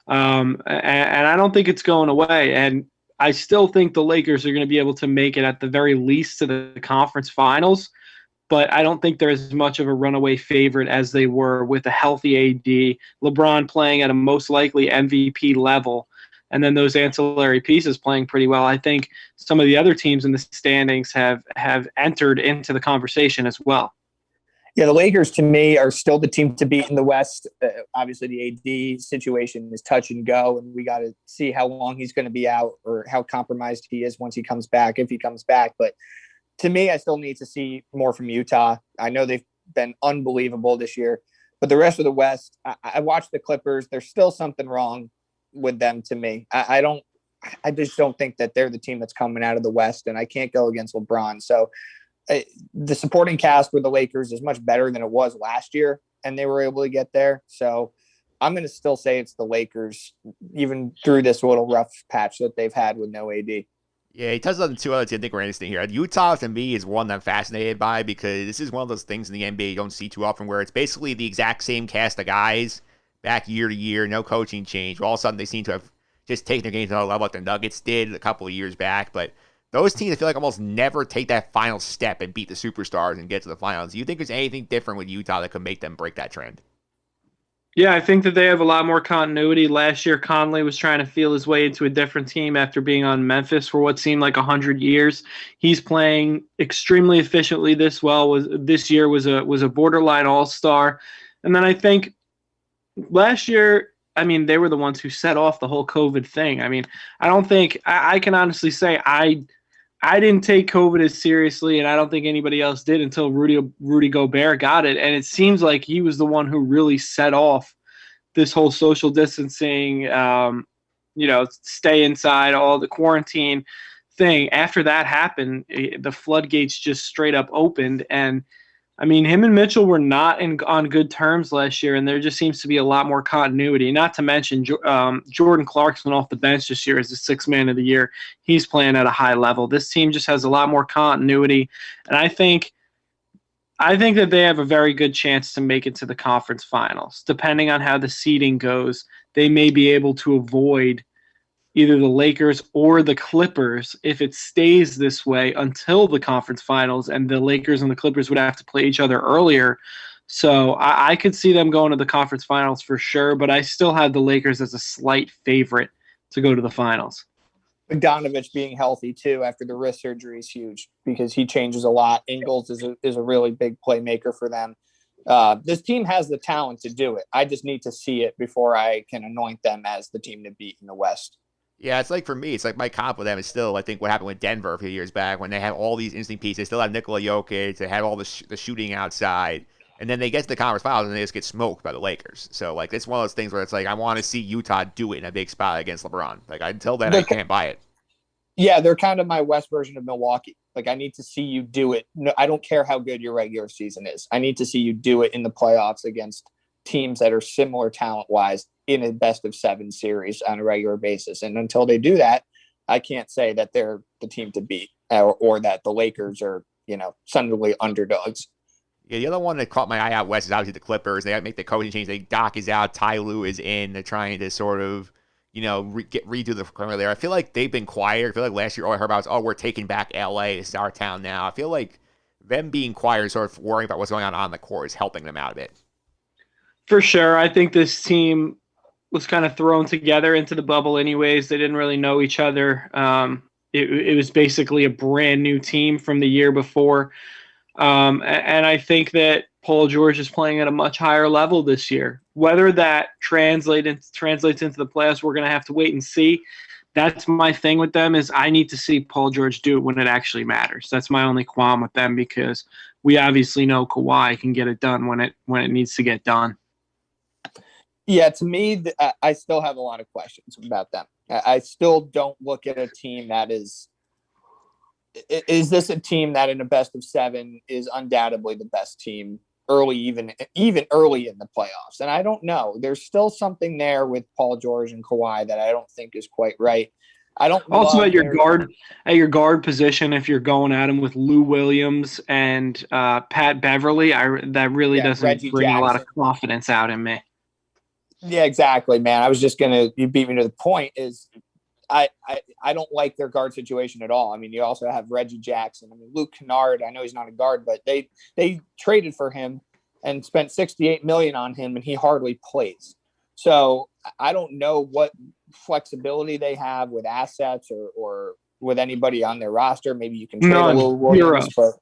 And I don't think it's going away. And I still think the Lakers are going to be able to make it at the very least to the conference finals. But I don't think they're as much of a runaway favorite as they were with a healthy AD, LeBron playing at a most likely MVP level, and then those ancillary pieces playing pretty well. I think some of the other teams in the standings have entered into the conversation as well. Yeah, the Lakers to me are still the team to beat in the West. Obviously, the AD situation is touch and go, and we got to see how long he's going to be out or how compromised he is once he comes back, if he comes back. But to me, I still need to see more from Utah. I know they've been unbelievable this year, but the rest of the West, I watched the Clippers. There's still something wrong with them to me. I just don't think that they're the team that's coming out of the West, and I can't go against LeBron. So the supporting cast with the Lakers is much better than it was last year, and they were able to get there. So I'm going to still say it's the Lakers, even through this little rough patch that they've had with no AD. Yeah, he touches on 2 other teams I think are interesting here. Utah, to me, is one that I'm fascinated by because this is one of those things in the NBA you don't see too often where it's basically the exact same cast of guys back year to year, no coaching change. All of a sudden, they seem to have just taken their game to another level like the Nuggets did a couple of years back. But those teams, I feel like, almost never take that final step and beat the superstars and get to the finals. Do you think there's anything different with Utah that could make them break that trend? Yeah, I think that they have a lot more continuity. Last year, Conley was trying to feel his way into a different team after being on Memphis for what seemed like 100 years. He's playing extremely efficiently this year was a borderline all-star. And then I think last year, I mean, they were the ones who set off the whole COVID thing. I mean, I don't think I can honestly say I didn't take COVID as seriously, and I don't think anybody else did until Rudy Gobert got it. And it seems like he was the one who really set off this whole social distancing, stay inside, all the quarantine thing. After that happened, the floodgates just straight up opened. And I mean, him and Mitchell were not on good terms last year, and there just seems to be a lot more continuity. Not to mention Jordan Clarkson off the bench this year as the 6th man of the year. He's playing at a high level. This team just has a lot more continuity, and I think that they have a very good chance to make it to the conference finals. Depending on how the seeding goes, they may be able to avoid either the Lakers or the Clippers if it stays this way until the conference finals, and the Lakers and the Clippers would have to play each other earlier. So I could see them going to the conference finals for sure, but I still have the Lakers as a slight favorite to go to the finals. Bogdanovich being healthy too after the wrist surgery is huge because he changes a lot. Ingles is a really big playmaker for them. This team has the talent to do it. I just need to see it before I can anoint them as the team to beat in the West. Yeah, it's like for me, it's like my comp with them is still, I think, what happened with Denver a few years back when they had all these interesting pieces. They still have Nikola Jokic, they had all the shooting outside, and then they get to the conference finals and they just get smoked by the Lakers. So, like, it's one of those things where it's like, I want to see Utah do it in a big spot against LeBron. Like, until then, I can't buy it. Yeah, they're kind of my West version of Milwaukee. Like, I need to see you do it. No, I don't care how good your regular season is. I need to see you do it in the playoffs against teams that are similar talent-wise in a best-of-7 series on a regular basis. And until they do that, I can't say that they're the team to beat or that the Lakers are, suddenly underdogs. Yeah, the other one that caught my eye out west is obviously the Clippers. They got to make the coaching change. Doc is out, Ty Lue is in. They're trying to sort of, redo the career there. I feel like they've been quiet. I feel like last year all I heard about was, we're taking back LA. It's our town now. I feel like them being quiet and sort of worrying about what's going on the court is helping them out a bit. For sure. I think this team was kind of thrown together into the bubble anyways. They didn't really know each other. It was basically a brand new team from the year before. And I think that Paul George is playing at a much higher level this year. Whether that translates into the playoffs, we're going to have to wait and see. That's my thing with them is I need to see Paul George do it when it actually matters. That's my only qualm with them because we obviously know Kawhi can get it done when it needs to get done. Yeah, to me, I still have a lot of questions about them. I still don't look at a team that is this a team that in a best of 7 is undoubtedly the best team even early in the playoffs. And I don't know. There's still something there with Paul George and Kawhi that I don't think is quite right. I don't Also love at your guard position, if you're going at him with Lou Williams and Pat Beverly, that really doesn't Reggie bring Jackson. a lot of confidence out in me. Yeah, exactly, man. I was just you beat me to the point. Is I don't like their guard situation at all. I mean, you also have Reggie Jackson. I mean, Luke Kennard, I know he's not a guard, but they traded for him and spent $68 million on him, and he hardly plays. So I don't know what flexibility they have with assets or with anybody on their roster. Maybe you can trade a little Williams, but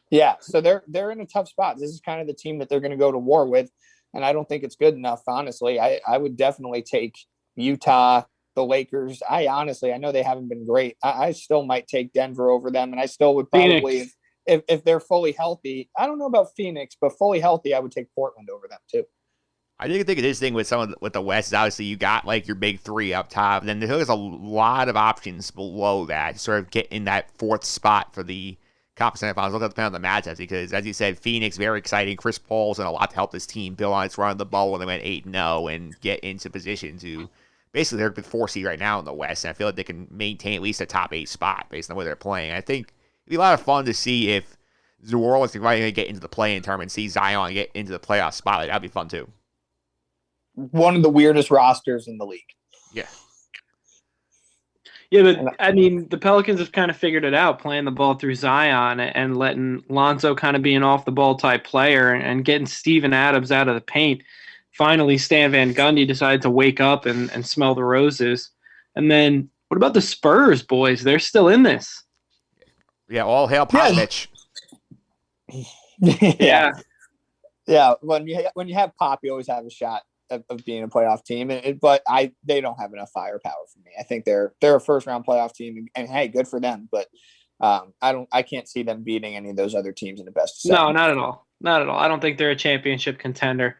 yeah, so they're in a tough spot. This is kind of the team that they're going to go to war with, and I don't think it's good enough, honestly. I would definitely take Utah, the Lakers. I know they haven't been great. I still might take Denver over them, and I still would probably, if they're fully healthy, I don't know about Phoenix, but fully healthy, I would take Portland over them too. I think this thing with with the West is obviously you got like your big three up top, and then there's a lot of options below that to sort of get in that fourth spot for the conference semifinals. It'll depend on the matchups because, as you said, Phoenix very exciting. Chris Paul's done a lot to help this team build on its run of the bubble when they went 8-0 and get into position to basically they're the 4 seed right now in the West, and I feel like they can maintain at least a top 8 spot based on where they're playing. I think it'd be a lot of fun to see if New Orleans can finally get into the play-in tournament and see Zion get into the playoff spotlight. That'd be fun too. One of the weirdest rosters in the league. Yeah. Yeah, but I mean, the Pelicans have kind of figured it out, playing the ball through Zion and letting Lonzo kind of be an off-the-ball type player and getting Steven Adams out of the paint. Finally, Stan Van Gundy decided to wake up and smell the roses. And then what about the Spurs, boys? They're still in this. Yeah, all hail Popovich. Yeah. Yeah, when you have Pop, you always have a shot of being a playoff team, but they don't have enough firepower for me. I think they're a first round playoff team, and hey, good for them. But I can't see them beating any of those other teams in the best. No, not at all. Not at all. I don't think they're a championship contender.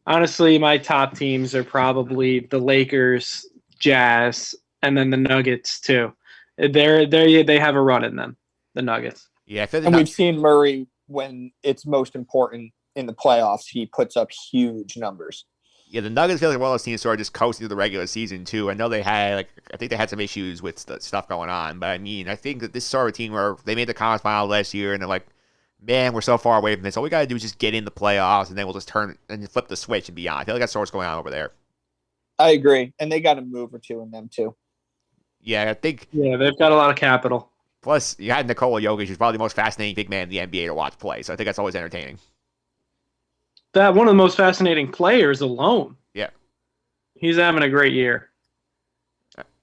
Honestly, my top teams are probably the Lakers, Jazz, and then the Nuggets too. They have a run in them. The Nuggets. Yeah, and we've seen Murray when it's most important in the playoffs. He puts up huge numbers. Yeah, the Nuggets feel like one of those teams sort of just coasting through the regular season too. I know they had I think they had some issues with the stuff going on, but I mean, I think that this is sort of a team where they made the conference final last year, and they're like, man, we're so far away from this. All we got to do is just get in the playoffs, and then we'll just turn and flip the switch and beyond. I feel like that's sort of what's going on over there. I agree, and they got a move or two in them too. Yeah, I think. Yeah, they've got a lot of capital. Plus, you had Nikola Jokic, who's probably the most fascinating big man in the NBA to watch play. So I think that's always entertaining. That one of the most fascinating players alone. Yeah. He's having a great year.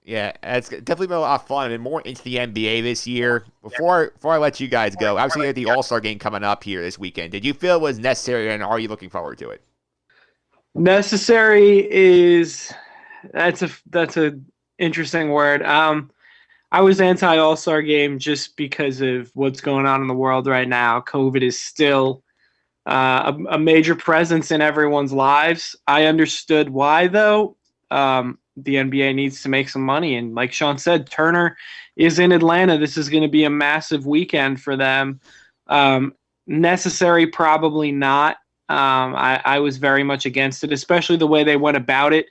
Yeah, it's definitely been a lot of fun. I've been more into the NBA this year. Before I let you guys go, obviously you have the All-Star game coming up here this weekend. Did you feel it was necessary, and are you looking forward to it? Necessary is that's a interesting word. I was anti All-Star game just because of what's going on in the world right now. COVID is still a major presence in everyone's lives. I understood why, though. The NBA needs to make some money. And like Sean said, Turner is in Atlanta. This is going to be a massive weekend for them. Necessary, probably not. I was very much against it, especially the way they went about it.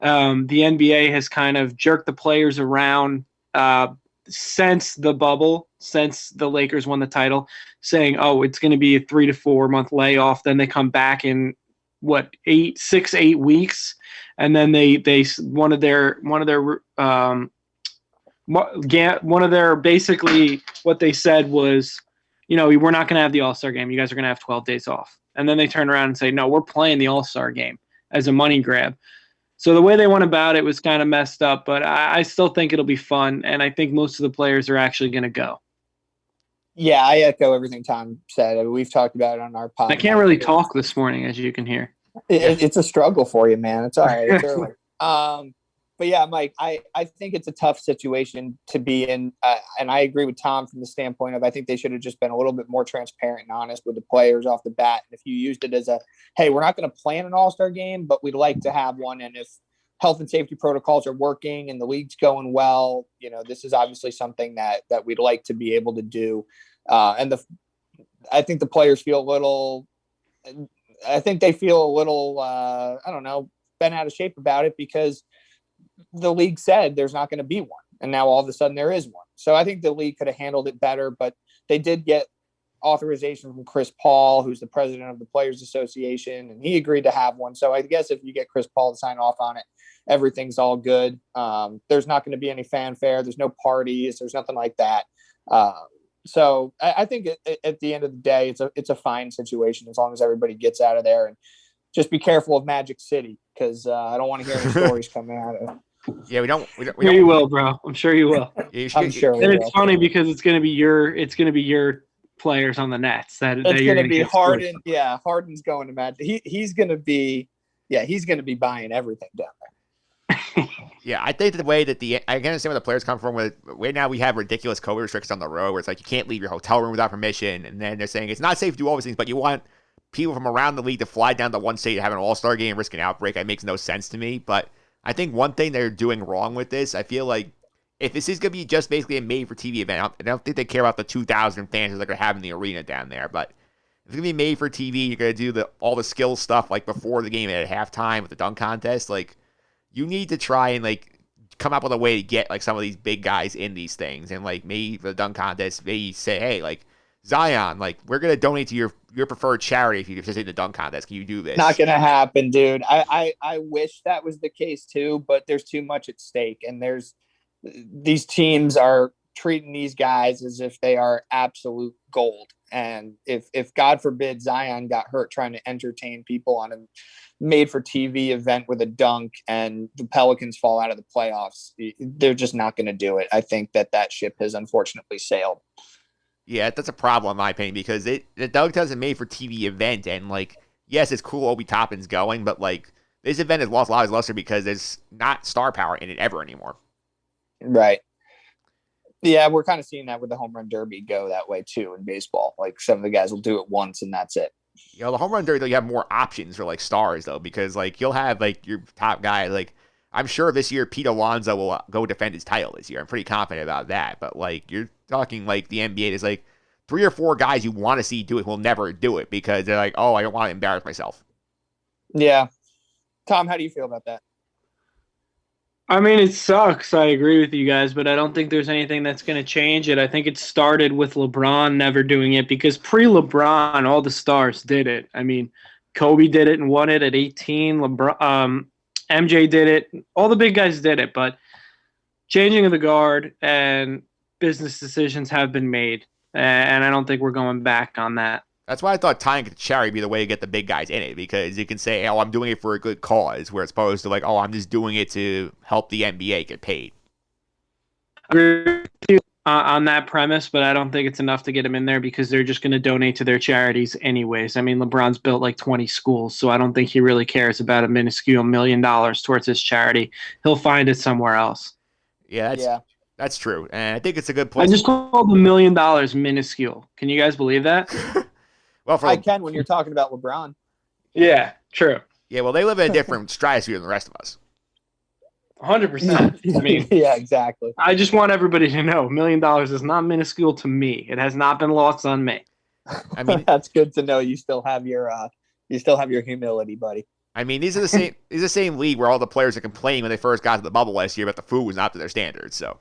The NBA has kind of jerked the players around since the bubble, since the Lakers won the title, saying, oh, it's going to be a 3 to 4 month layoff. Then they come back in 8 weeks. And then they one of their basically what they said was, we're not going to have the All-Star game. You guys are going to have 12 days off. And then they turn around and say, no, we're playing the All-Star game as a money grab. So the way they went about it was kind of messed up, but I still think it'll be fun, and I think most of the players are actually going to go. Yeah, I echo everything Tom said. We've talked about it on our podcast. I can't really talk this morning, as you can hear. It's a struggle for you, man. It's all right. It's early. But yeah, Mike, I think it's a tough situation to be in. And I agree with Tom from the standpoint of I think they should have just been a little bit more transparent and honest with the players off the bat. And if you used it as hey, we're not going to plan an All-Star game, but we'd like to have one. And if health and safety protocols are working and the league's going well, this is obviously something that we'd like to be able to do. I think the players feel a little I think they feel a little, I don't know, bent out of shape about it because the league said there's not going to be one. And now all of a sudden there is one. So I think the league could have handled it better, but they did get authorization from Chris Paul, who's the president of the Players Association, and he agreed to have one. So I guess if you get Chris Paul to sign off on it, everything's all good. There's not going to be any fanfare. There's no parties. There's nothing like that. So I think at the end of the day, it's a fine situation as long as everybody gets out of there, and just be careful of Magic City because I don't want to hear any stories coming out of it. Yeah, we don't. You will, bro. I'm sure you will. I'm sure. And it's funny because it's going to be your players on the Nets. It's going to be Harden. Yeah, Harden's going to Magic. He's going to be. Yeah, he's going to be buying everything down there. Yeah, I think the way that I can understand where the players come from. Right now we have ridiculous COVID restrictions on the road, where it's like you can't leave your hotel room without permission, and then they're saying it's not safe to do all these things, but you want people from around the league to fly down to one state to have an all-star game and risk an outbreak. That makes no sense to me. But I think one thing they're doing wrong with this, I feel like if this is going to be just basically a made-for-TV event, I don't think they care about the 2,000 fans that they're going to have in the arena down there. But if it's going to be made for TV, you're going to do all the skill stuff like before the game at halftime with the dunk contest. Like, you need to try and like come up with a way to get like some of these big guys in these things, and like maybe for the dunk contest, maybe say, hey, like Zion, like we're gonna donate to your preferred charity if you participate in the dunk contest. Can you do this? Not gonna happen, dude. I wish that was the case too, but there's too much at stake, and these teams are treating these guys as if they are absolute gold. And if God forbid Zion got hurt trying to entertain people on a made for TV event with a dunk and the Pelicans fall out of the playoffs, they're just not going to do it. I think that ship has unfortunately sailed. Yeah, that's a problem in my opinion, because the dunk does a made for TV event, and like, yes, it's cool Obi Toppin's going, but like this event has lost a lot of its luster because there's not star power in it ever anymore. Right. Yeah, we're kind of seeing that with the home run derby go that way too in baseball. Like some of the guys will do it once and that's it. You know, the home run derby, though, you have more options for like stars though, because like you'll have like your top guy. Like I'm sure this year Pete Alonso will go defend his title this year. I'm pretty confident about that. But like you're talking like the NBA is like 3 or 4 guys you want to see do it will never do it because they're like, oh, I don't want to embarrass myself. Yeah, Tom, how do you feel about that? I mean, it sucks. I agree with you guys, but I don't think there's anything that's going to change it. I think it started with LeBron never doing it because pre-LeBron, all the stars did it. I mean, Kobe did it and won it at 18. MJ did it. All the big guys did it, but changing of the guard and business decisions have been made, and I don't think we're going back on that. That's why I thought tying it to charity would be the way to get the big guys in it, because you can say, oh, I'm doing it for a good cause, where it's opposed to like, oh, I'm just doing it to help the NBA get paid. I agree with you on that premise, but I don't think it's enough to get them in there because they're just going to donate to their charities anyways. I mean, LeBron's built like 20 schools, so I don't think he really cares about a minuscule $1 million towards his charity. He'll find it somewhere else. Yeah, that's true. And I think it's a good place. I just called $1 million minuscule. Can you guys believe that? Well, I can when you're talking about LeBron. Yeah, true. Yeah, well, they live in a different stratosphere than the rest of us. 100%. I mean, yeah, exactly. I just want everybody to know $1 million is not minuscule to me. It has not been lost on me. I mean, that's good to know. You still have your humility, buddy. I mean, these are the same league where all the players are complaining when they first got to the bubble last year, but the food was not to their standards. So,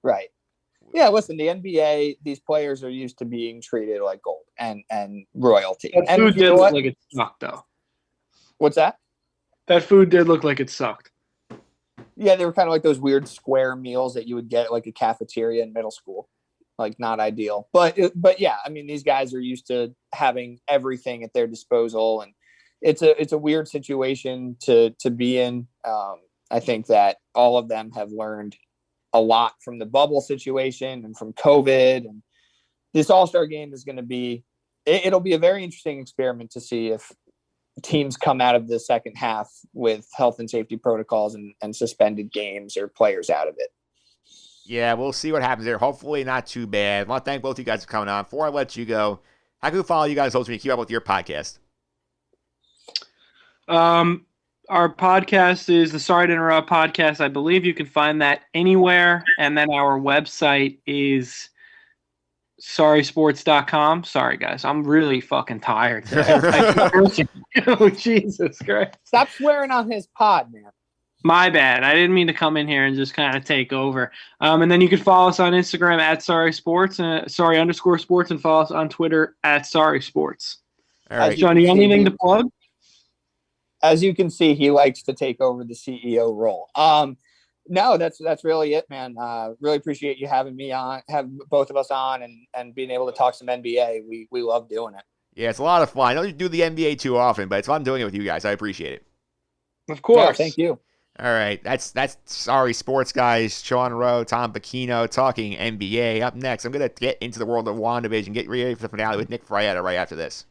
right. Yeah, listen, the NBA, these players are used to being treated like gold and royalty. That food did look like it sucked, though. What's that? That food did look like it sucked. Yeah, they were kind of like those weird square meals that you would get at like a cafeteria in middle school. Like, not ideal. But yeah, I mean, these guys are used to having everything at their disposal, and it's a weird situation to be in. I think that all of them have learned a lot from the bubble situation and from COVID, and this All-Star game is going to be, it'll be a very interesting experiment to see if teams come out of the second half with health and safety protocols and suspended games or players out of it. Yeah, we'll see what happens there. Hopefully not too bad. I want to thank both of you guys for coming on. Before I let you go, how can we follow you guys socially to keep up with your podcast? Our podcast is the Sorry to Interrupt podcast. I believe you can find that anywhere. And then our website is sorrysports.com. Sorry, guys. I'm really fucking tired today. Oh, Jesus Christ. Stop swearing on his pod, man. My bad. I didn't mean to come in here and just kind of take over. And then you can follow us on Instagram at sorry_sports, and follow us on Twitter at sorrysports. All right. John, you got anything to plug? As you can see, he likes to take over the CEO role. No, that's really it, man. Really appreciate you having me on, have both of us on, and being able to talk some NBA. We love doing it. Yeah, it's a lot of fun. I don't do the NBA too often, but it's fun doing it with you guys. I appreciate it. Of course. Yeah, thank you. All right, that's Sorry Sports, guys. Sean Rowe, Tom Bocchino talking NBA. Up next, I'm going to get into the world of WandaVision, get ready for the finale with Nick Frietta right after this.